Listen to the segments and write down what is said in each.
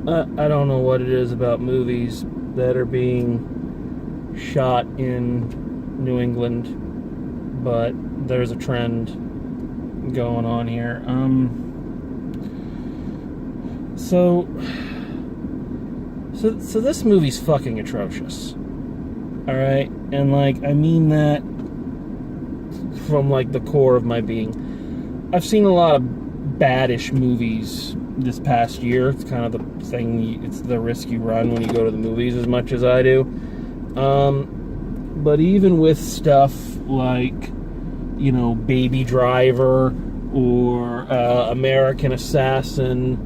I don't know what it is about movies that are being shot in New England, but there's a trend going on here. So this movie's fucking atrocious. All right, and like I mean that from like the core of my being. I've seen a lot of baddish movies this past year. It's kind of the thing. It's the risk you run when you go to the movies as much as I do. But even with stuff like, you know, Baby Driver or American Assassin,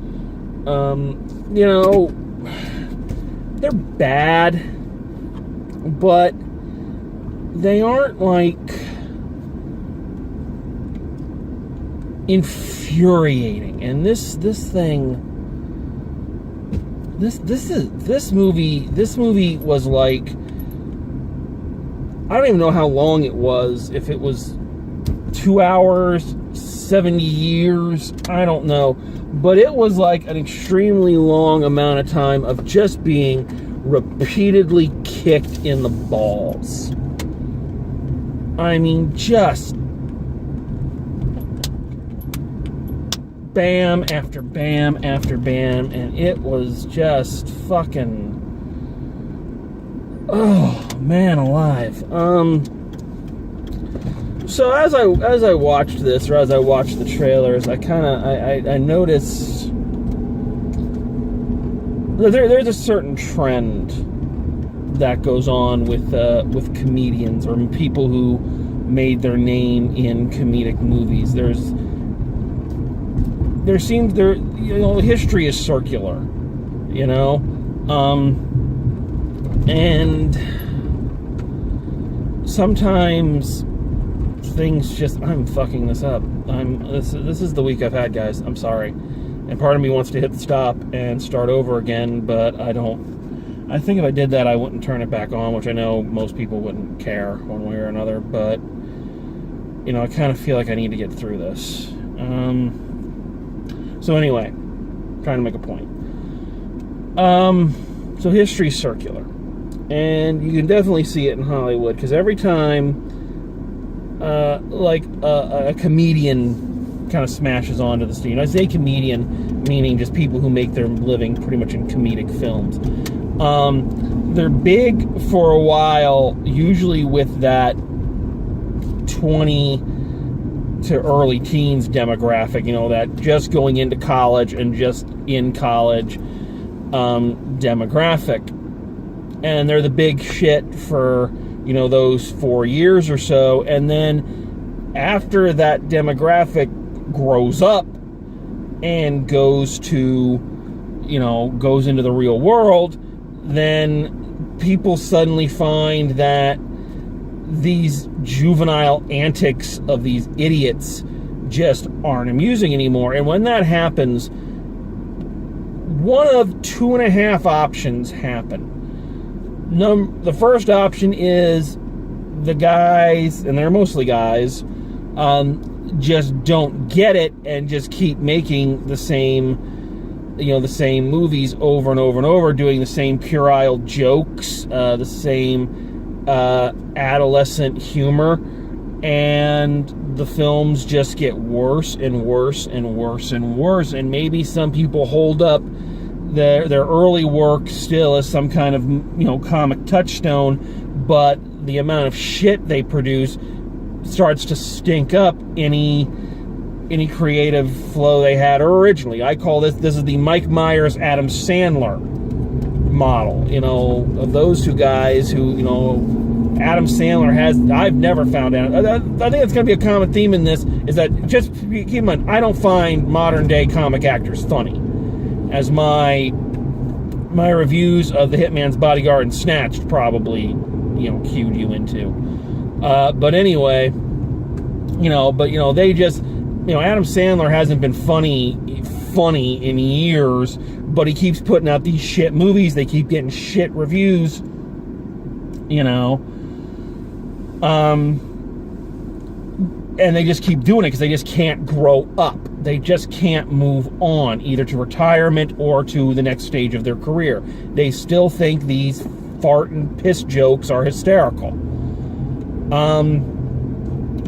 you know, they're bad, but they aren't like infuriating. And this movie was like, I don't even know how long it was. If it was 2 hours, 70 years, I don't know. But it was like an extremely long amount of time of just being repeatedly kicked in the balls. I mean, just bam after bam after bam, and it was just fucking, oh man alive. So as I watched this, or as I watched the trailers, I noticed there's a certain trend that goes on with comedians or people who made their name in comedic movies. History is circular, you know, and sometimes things just, I'm fucking this up. This is the week I've had, guys. I'm sorry. And part of me wants to hit the stop and start over again, but I don't. I think if I did that, I wouldn't turn it back on, which I know most people wouldn't care one way or another, but, you know, I kind of feel like I need to get through this. So anyway, trying to make a point. So history's circular. And you can definitely see it in Hollywood, because every time a comedian kind of smashes onto the scene. I say comedian, meaning just people who make their living pretty much in comedic films. They're big for a while, usually with that 20 to early teens demographic, you know, that just going into college and just in college demographic. And they're the big shit for, you know, those 4 years or so. And then after that demographic grows up and goes into the real world, then people suddenly find that these juvenile antics of these idiots just aren't amusing anymore. And when that happens, one of 2.5 options happen. The first option is the guys, and they're mostly guys, just don't get it and just keep making the same movies over and over and over, doing the same puerile jokes, the same adolescent humor, and the films just get worse and worse and worse and worse. And maybe some people hold up their early work still as some kind of, you know, comic touchstone, but the amount of shit they produce starts to stink up any creative flow they had originally. I call this is the Mike Myers, Adam Sandler model, you know, of those two guys who, you know, Adam Sandler I've never found out. I think it's going to be a common theme in this, is that, just keep in mind, I don't find modern day comic actors funny, as my reviews of The Hitman's Bodyguard and Snatched probably, you know, cued you into. But anyway, they just, you know, Adam Sandler hasn't been funny in years, but he keeps putting out these shit movies. They keep getting shit reviews, you know. And they just keep doing it because they just can't grow up. They just can't move on, either to retirement or to the next stage of their career. They still think these fart and piss jokes are hysterical.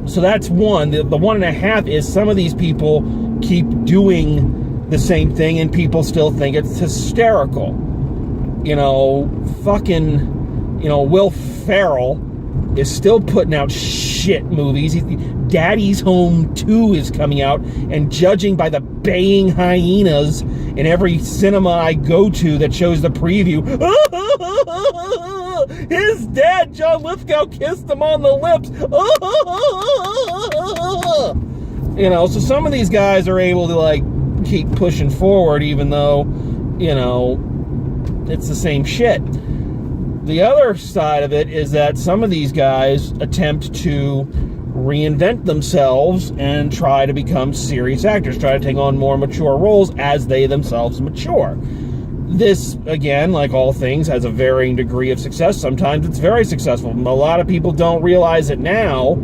So that's one. The 1.5 is some of these people keep doing the same thing and people still think it's hysterical. Fucking, Will Ferrell is still putting out shit movies. Daddy's Home 2 is coming out, and judging by the baying hyenas in every cinema I go to that shows the preview, his dad, John Lithgow, kissed him on the lips. So some of these guys are able to, keep pushing forward, even though, it's the same shit. The other side of it is that some of these guys attempt to reinvent themselves and try to become serious actors, try to take on more mature roles as they themselves mature. This, again, like all things, has a varying degree of success. Sometimes it's very successful. A lot of people don't realize it now.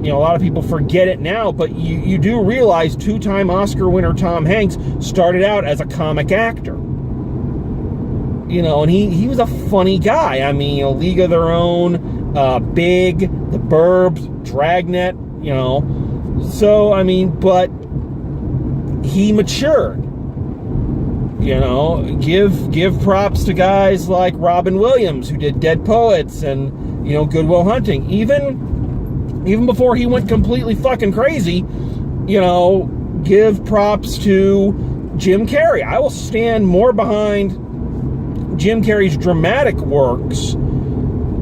A lot of people forget it now, but you do realize 2-time Oscar winner Tom Hanks started out as a comic actor. And he was a funny guy. I mean, League of Their Own, Big, The Burbs, Dragnet, So, I mean, but he matured. Give props to guys like Robin Williams, who did Dead Poets and, Good Will Hunting. Even before he went completely fucking crazy, give props to Jim Carrey. I will stand more behind Jim Carrey's dramatic works,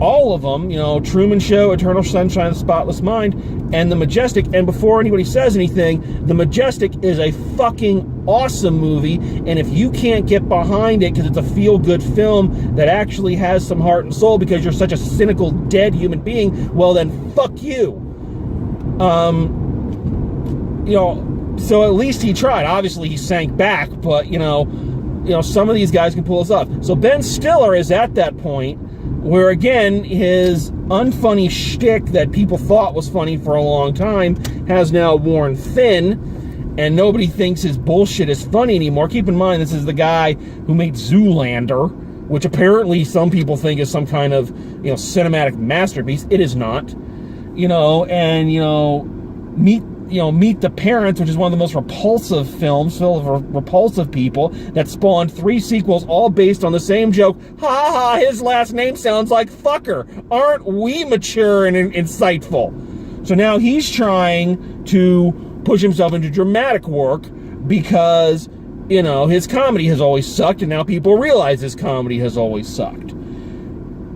all of them, Truman Show, Eternal Sunshine of the Spotless Mind, and The Majestic. And before anybody says anything, The Majestic is a fucking awesome movie, and if you can't get behind it because it's a feel-good film that actually has some heart and soul because you're such a cynical, dead human being, well then, fuck you. So at least he tried. Obviously, he sank back, but, some of these guys can pull us off. So Ben Stiller is at that point where, again, his unfunny shtick that people thought was funny for a long time has now worn thin, and nobody thinks his bullshit is funny anymore. Keep in mind, this is the guy who made Zoolander, which apparently some people think is some kind of, cinematic masterpiece. It is not. Meet the Parents, which is one of the most repulsive films, filled with repulsive people, that spawned 3 sequels, all based on the same joke. Ha ha, his last name sounds like fucker. Aren't we mature and insightful? So now he's trying to push himself into dramatic work because, his comedy has always sucked, and now people realize his comedy has always sucked.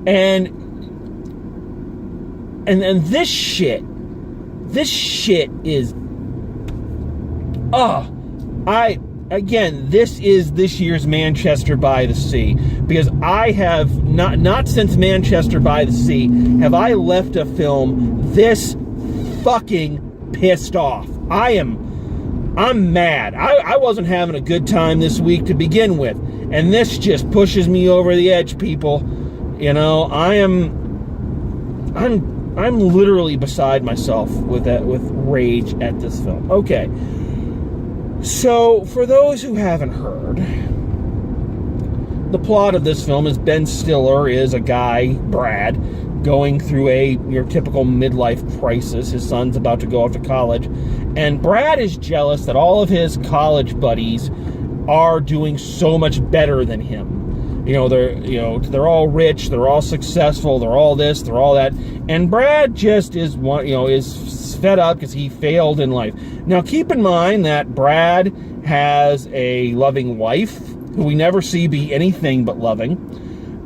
And this shit is, this is this year's Manchester by the Sea, because I have not since Manchester by the Sea have I left a film this fucking pissed off. I'm mad. I wasn't having a good time this week to begin with, and this just pushes me over the edge, people. I'm literally beside myself with rage at this film. Okay. So, for those who haven't heard, the plot of this film is Ben Stiller is a guy, Brad, going through your typical midlife crisis. His son's about to go off to college, and Brad is jealous that all of his college buddies are doing so much better than him. They're all rich, they're all successful, they're all this, they're all that, and Brad just is fed up because he failed in life. Now, keep in mind that Brad has a loving wife who we never see be anything but loving,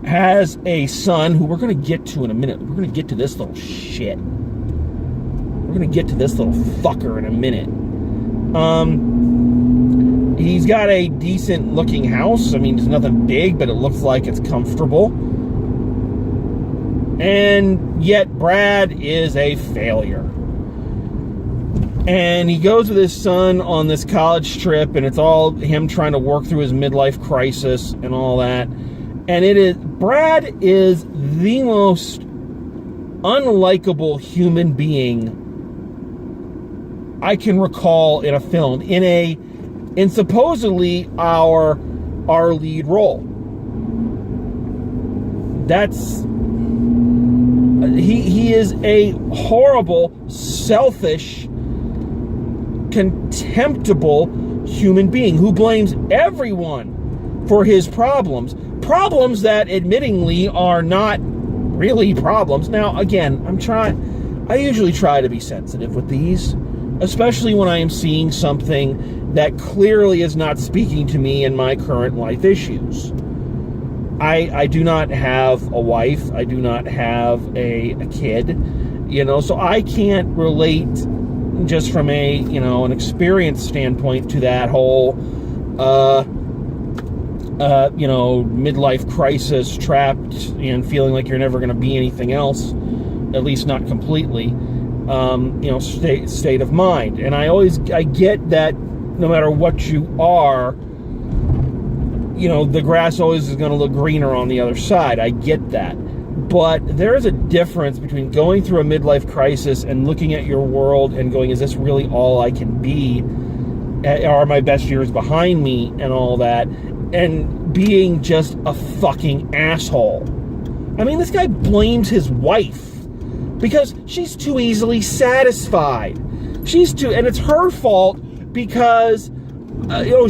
has a son who we're going to get to in a minute. We're going to get to this little shit. We're going to get to this little fucker in a minute. He's got a decent looking house. I mean, it's nothing big, but it looks like it's comfortable. And yet Brad is a failure. And he goes with his son on this college trip, and it's all him trying to work through his midlife crisis and all that. And Brad is the most unlikable human being I can recall in a film, in supposedly our lead role. He is a horrible, selfish, contemptible human being who blames everyone for his problems that admittingly are not really problems. Now, again, I usually try to be sensitive with these, especially when I am seeing something that clearly is not speaking to me in my current life issues. I do not have a wife. I do not have a kid, so I can't relate just from an experience standpoint to that whole, midlife crisis, trapped and feeling like you're never going to be anything else, at least not completely, state of mind. And I get that no matter what you are, the grass always is going to look greener on the other side. I get that. But there is a difference between going through a midlife crisis and looking at your world and going, is this really all I can be? Are my best years behind me and all that? And being just a fucking asshole. I mean, this guy blames his wife because she's too easily satisfied. And it's her fault because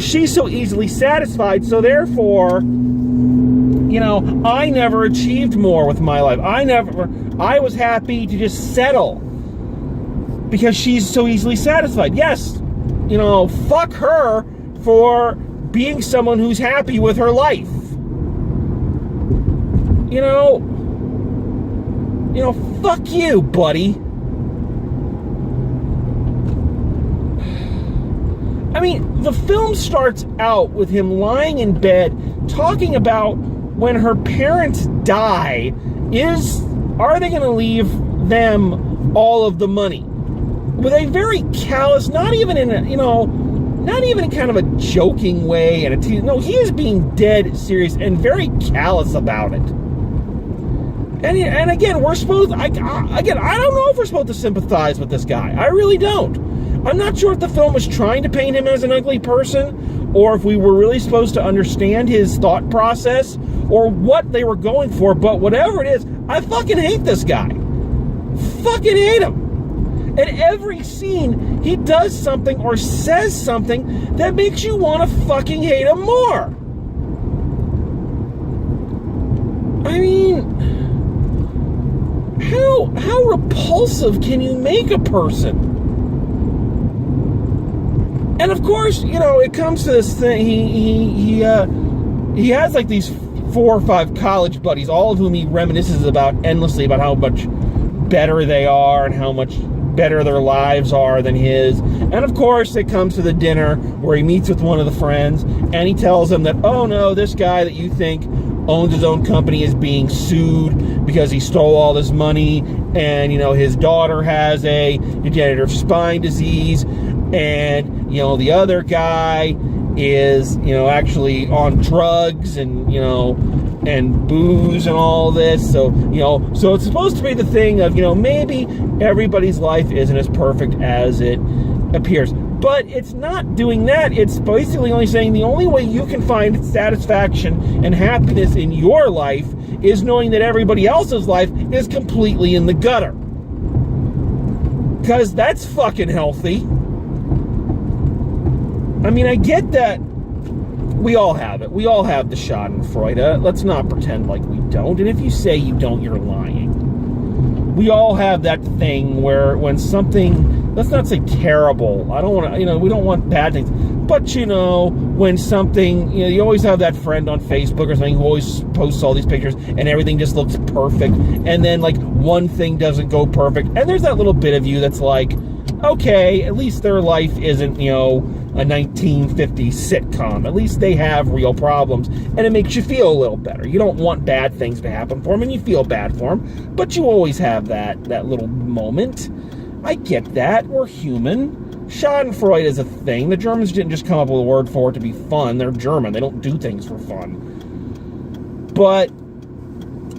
she's so easily satisfied, so therefore, I never achieved more with my life. I was happy to just settle because she's so easily satisfied. Yes, fuck her for being someone who's happy with her life. Fuck you, buddy. I mean, the film starts out with him lying in bed talking about when her parents die, are they going to leave them all of the money? With a very callous, not even in kind of a joking way, no, he is being dead serious and very callous about it. And again, I don't know if we're supposed to sympathize with this guy. I really don't. I'm not sure if the film was trying to paint him as an ugly person, or if we were really supposed to understand his thought process, or what they were going for, but whatever it is, I fucking hate this guy. Fucking hate him. At every scene, he does something or says something that makes you want to fucking hate him more. I mean, how repulsive can you make a person? And of course, it comes to this thing. He has like these 4 or 5 college buddies, all of whom he reminisces endlessly about how much better they are and how much better their lives are than his. And of course, it comes to the dinner where he meets with one of the friends, and he tells him that, oh no, this guy that you think owns his own company is being sued because he stole all this money, and his daughter has a degenerative spine disease, and the other guy is actually on drugs and and booze and all this. So so it's supposed to be the thing of maybe everybody's life isn't as perfect as it appears, but it's not doing that. It's basically only saying the only way you can find satisfaction and happiness in your life is knowing that everybody else's life is completely in the gutter, because that's fucking healthy. I mean, I get that we all have it. We all have the Schadenfreude. Let's not pretend like we don't. And if you say you don't, you're lying. We all have that thing where when something, let's not say terrible. I don't want to, we don't want bad things. But, when something, you always have that friend on Facebook or something who always posts all these pictures and everything just looks perfect. And then, one thing doesn't go perfect. And there's that little bit of you that's like, okay, at least their life isn't, a 1950s sitcom. At least they have real problems, and it makes you feel a little better. You don't want bad things to happen for them, and you feel bad for them, but you always have that little moment. I get that. We're human. Schadenfreude is a thing. The Germans didn't just come up with a word for it to be fun. They're German. They don't do things for fun. But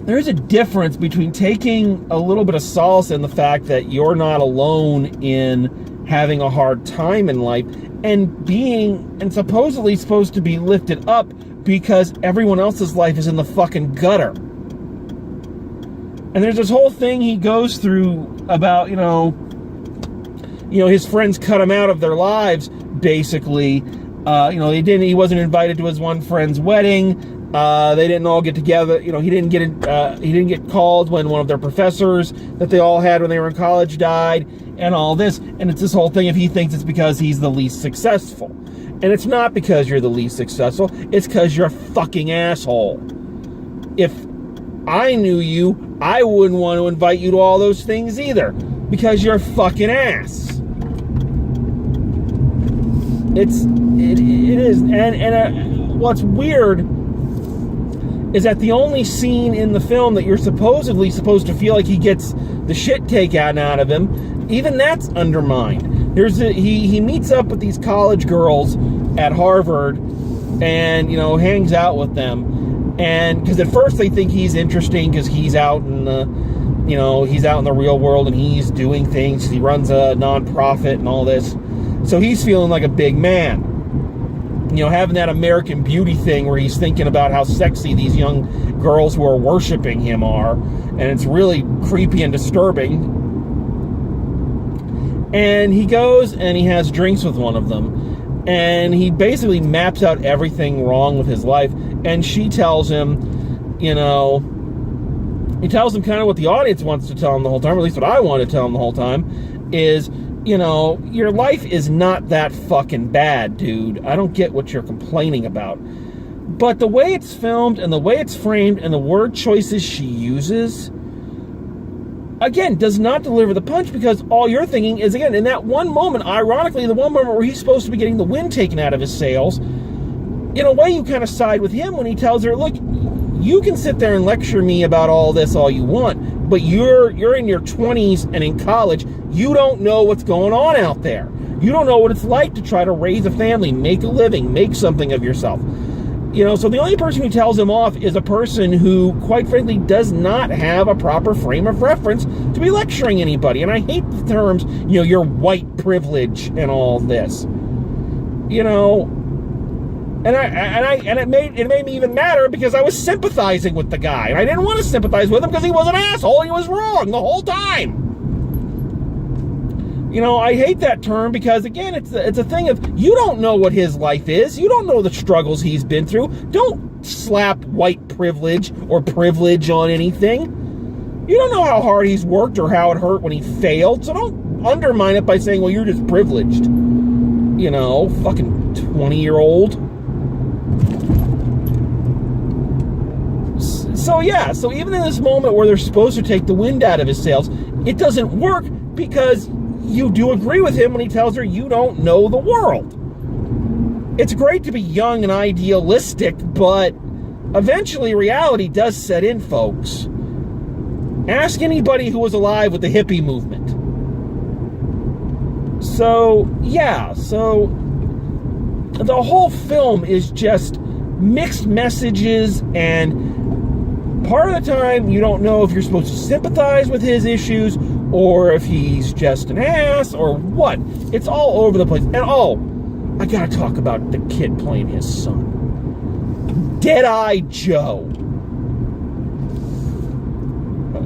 there's a difference between taking a little bit of solace in the fact that you're not alone in having a hard time in life and supposedly supposed to be lifted up because everyone else's life is in the fucking gutter. And there's this whole thing he goes through about, his friends cut him out of their lives, basically. He wasn't invited to his one friend's wedding. They didn't all get together. He didn't get called when one of their professors that they all had when they were in college died, and all this. And it's this whole thing if he thinks it's because he's the least successful. And it's not because you're the least successful. It's because you're a fucking asshole. If I knew you, I wouldn't want to invite you to all those things either, because you're a fucking ass. It is, and what's weird is that the only scene in the film that you're supposedly supposed to feel like he gets the shit taken out of him, even that's undermined. He meets up with these college girls at Harvard, and hangs out with them. And because at first they think he's interesting because he's out in the, he's out in the real world and he's doing things. He runs a nonprofit and all this. So he's feeling like a big man. Having that American Beauty thing where he's thinking about how sexy these young girls who are worshiping him are. And it's really creepy and disturbing. And he goes and he has drinks with one of them. And he basically maps out everything wrong with his life. And she tells him, he tells him kind of what the audience wants to tell him the whole time, or at least what I want to tell him the whole time, is, your life is not that fucking bad, dude. I don't get what you're complaining about. But the way it's filmed and the way it's framed and the word choices she uses, again, does not deliver the punch, because all you're thinking is, again, in that one moment, ironically, the one moment where he's supposed to be getting the wind taken out of his sails, in a way you kind of side with him when he tells her, look, you can sit there and lecture me about all this all you want, but you're in your 20s and in college. You don't know what's going on out there. You don't know what it's like to try to raise a family, make a living, make something of yourself. So the only person who tells him off is a person who, quite frankly, does not have a proper frame of reference to be lecturing anybody. And I hate the terms, your white privilege and all this. And it made me even madder because I was sympathizing with the guy. And I didn't want to sympathize with him because he was an asshole. He was wrong the whole time. I hate that term because, again, it's a thing of, you don't know what his life is. You don't know the struggles he's been through. Don't slap white privilege or privilege on anything. You don't know how hard he's worked or how it hurt when he failed. So don't undermine it by saying, well, you're just privileged. Fucking 20-year-old. So even in this moment where they're supposed to take the wind out of his sails, it doesn't work because you do agree with him when he tells her you don't know the world. It's great to be young and idealistic, but eventually reality does set in, folks. Ask anybody who was alive with the hippie movement. So the whole film is just mixed messages, and part of the time you don't know if you're supposed to sympathize with his issues or if he's just an ass or what. It's all over the place. And I gotta talk about the kid playing his son. Dead-Eye Joe.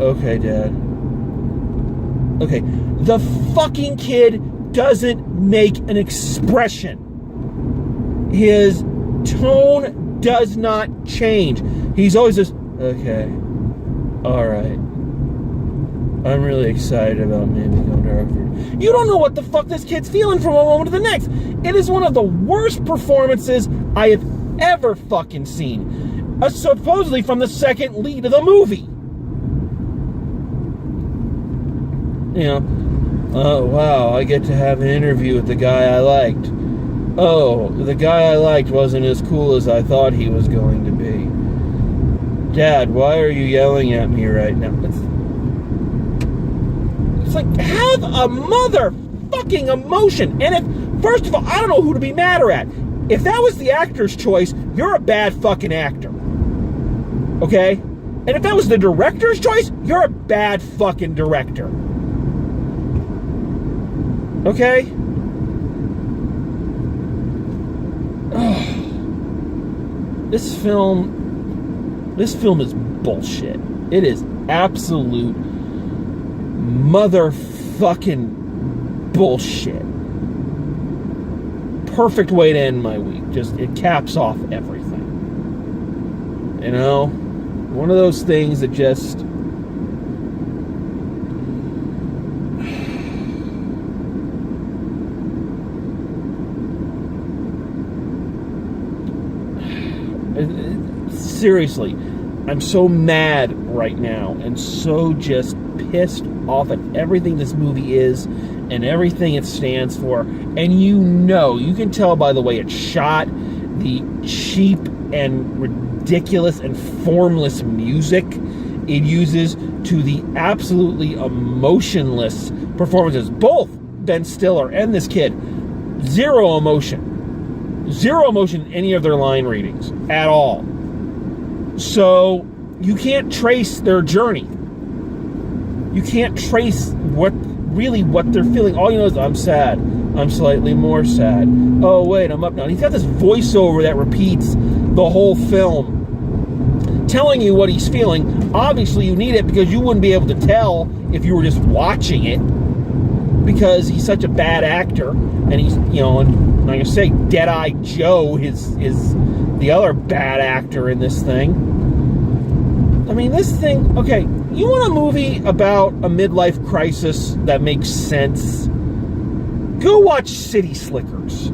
Okay, Dad. Okay, the fucking kid doesn't make an expression. His tone does not change. He's always just, okay, all right. I'm really excited about maybe going to Harvard. You don't know what the fuck this kid's feeling from one moment to the next. It is one of the worst performances I have ever fucking seen. Supposedly from the second lead of the movie. Oh, wow, I get to have an interview with the guy I liked. Oh, the guy I liked wasn't as cool as I thought he was going to be. Dad, why are you yelling at me right now? It's like, have a motherfucking emotion. And if, first of all, I don't know who to be madder at. If that was the actor's choice, you're a bad fucking actor. Okay? And if that was the director's choice, you're a bad fucking director. Okay? This film is bullshit. It is absolute motherfucking bullshit. Perfect way to end my week. Just, it caps off everything. You know? One of those things that just... Seriously, I'm so mad right now and so just pissed off at everything this movie is and everything it stands for. And you can tell by the way it's shot, the cheap and ridiculous and formless music it uses, to the absolutely emotionless performances. Both Ben Stiller and this kid, zero emotion in any of their line readings at all. So you can't trace their journey. You can't trace what they're feeling. All you know is, I'm sad. I'm slightly more sad. Oh wait, I'm up now. And he's got this voiceover that repeats the whole film, telling you what he's feeling. Obviously you need it because you wouldn't be able to tell if you were just watching it, because he's such a bad actor. And he's, and like I say, Deadeye Joe is the other bad actor in this thing. I mean, this thing, okay, you want a movie about a midlife crisis that makes sense? Go watch City Slickers.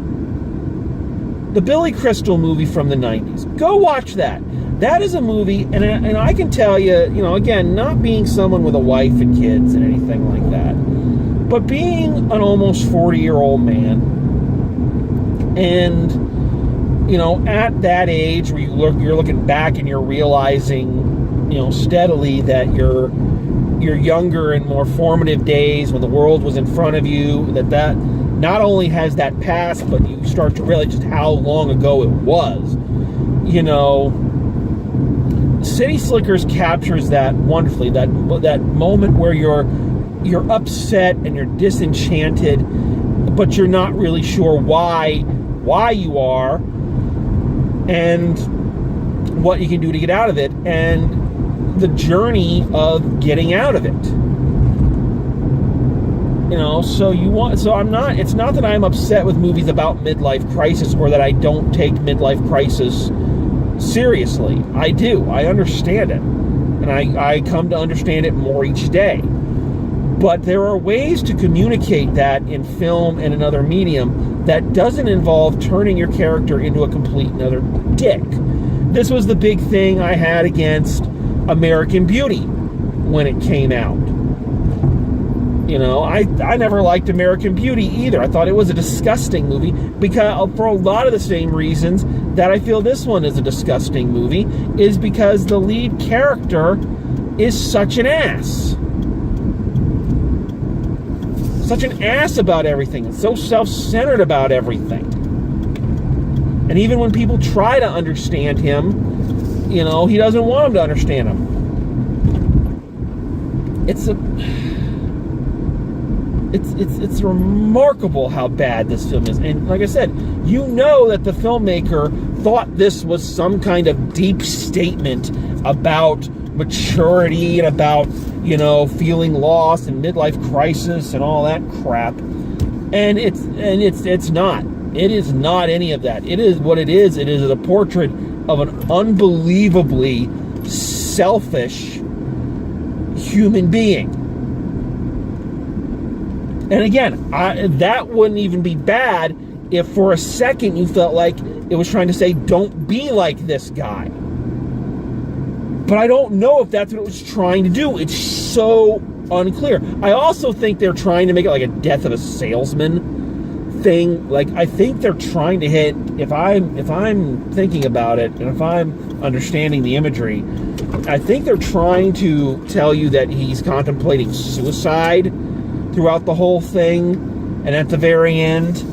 The Billy Crystal movie from the 90s. Go watch that. That is a movie, and I can tell you, again, not being someone with a wife and kids and anything like that, but being an almost 40-year-old man, and at that age where you're looking back and you're realizing, steadily that your younger and more formative days when the world was in front of you, that not only has that past, but you start to realize just how long ago it was. City Slickers captures that wonderfully. That moment where you're upset and you're disenchanted, but you're not really sure why you are, and what you can do to get out of it, and the journey of getting out of it. It's not that I'm upset with movies about midlife crisis, or that I don't take midlife crisis seriously. I do. I understand it. And I come to understand it more each day. But there are ways to communicate that in film and another medium that doesn't involve turning your character into a complete another dick. This was the big thing I had against American Beauty when it came out. I never liked American Beauty either. I thought it was a disgusting movie, because for a lot of the same reasons that I feel this one is a disgusting movie, is because the lead character is such an ass. Such an ass about everything. So self-centered about everything. And even when people try to understand him, he doesn't want them to understand him. It's remarkable how bad this film is. And like I said, that the filmmaker thought this was some kind of deep statement about maturity and about, feeling lost and midlife crisis and all that crap. And it's not. It is not any of that. It is what it is. It is a portrait of an unbelievably selfish human being. And again, that wouldn't even be bad if for a second you felt like it was trying to say, don't be like this guy. But I don't know if that's what it was trying to do. It's so unclear. I also think they're trying to make it like a death of a salesman thing. Like, I think they're trying to hit, if I'm thinking about it, and if I'm understanding the imagery, I think they're trying to tell you that he's contemplating suicide throughout the whole thing and at the very end.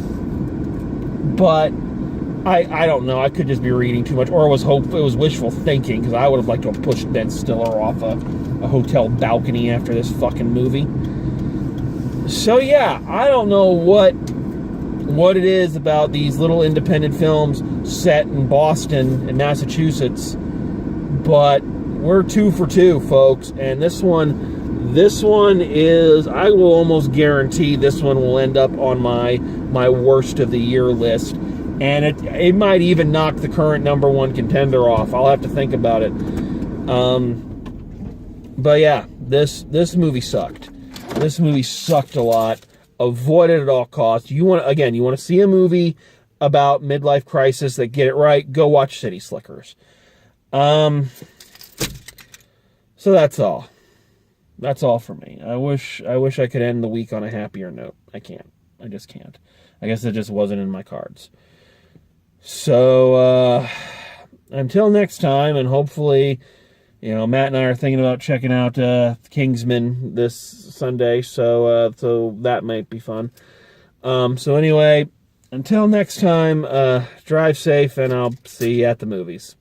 But I don't know. I could just be reading too much, or it was wishful thinking, because I would have liked to have pushed Ben Stiller off a hotel balcony after this fucking movie. So yeah, I don't know what it is about these little independent films set in Boston and Massachusetts, but we're 2 for 2, folks. And this one is, I will almost guarantee this one will end up on my worst of the year list. And it might even knock the current number 1 contender off. I'll have to think about it. But yeah, this movie sucked. This movie sucked a lot. Avoid it at all costs. You want to see a movie about midlife crisis that get it right, go watch City Slickers. So that's all. That's all for me. I wish I could end the week on a happier note. I can't. I just can't. I guess it just wasn't in my cards. So until next time, and hopefully, Matt and I are thinking about checking out Kingsman this Sunday, so that might be fun. So anyway, until next time, drive safe, and I'll see you at the movies.